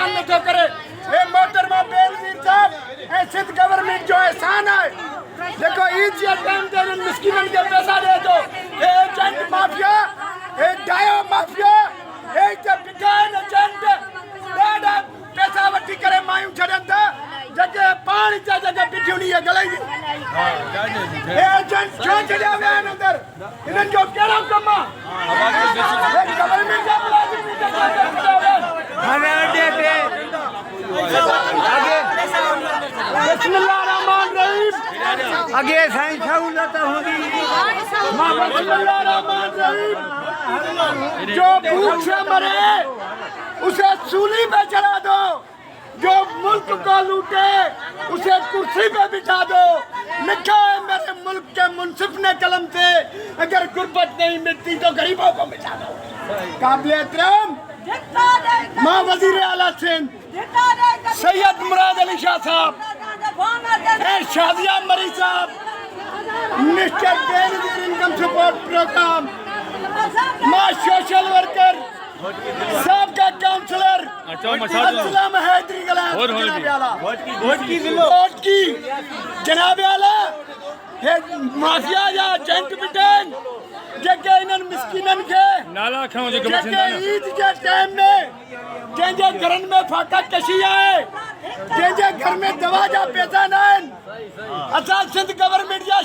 काम नथो करे। ए मोहतरमा बेनजीर साहब, ए सिंध गवर्नमेंट जो एहसान है देखो ईद या टाइम ते मिस्किनन के पैसा दे दो। ए एजेंट माफिया, ए डायो माफिया, ए ते बिकाइन एजेंट ॾाढा पैसा वठी करे मायूं छॾनि था जॻह पाणी जा जॻह बिठी हुई है गलाई ए एजेंट छो छॾिया विया आहिनि अंदरि इन्हनि जो कहिड़ो कमु आहे गवर्नमेंट जा मुलाज़िम बिस्मिल्लाह रहमान रहीम आगे साईं सहूलत होगी बिस्मिल्लाह रहमान रहीम जो भूख से मरे उसे सूली पे चढ़ा दो, जो मुल्क को लूटे उसे कुर्सी पे बिठा दो। लिखा है मेरे मुल्क के मुंसिफ ने कलम से, अगर गुर्बत नहीं मिटती तो गरीबों को मिटा दो। काबिल एहतराम मां वजीर आला सिंध सैयद मुराद अली शाह साहब, शादिया मरी साहब, mister Benazir income support programme, मां सोशल वर्कर, सबका काउंसलर असलम हैदरी जनाब आला माफिया या एजेंट बिटन जगह इन्हनि मिस्किनन के नाला खाओ जो ईद के टाइम में जंहिंजे घरनि में फाका कशी आहे, जंहिंजे घर में दवा जा पैसा न आहिनि, असां सिंध गवर्नमेंट जा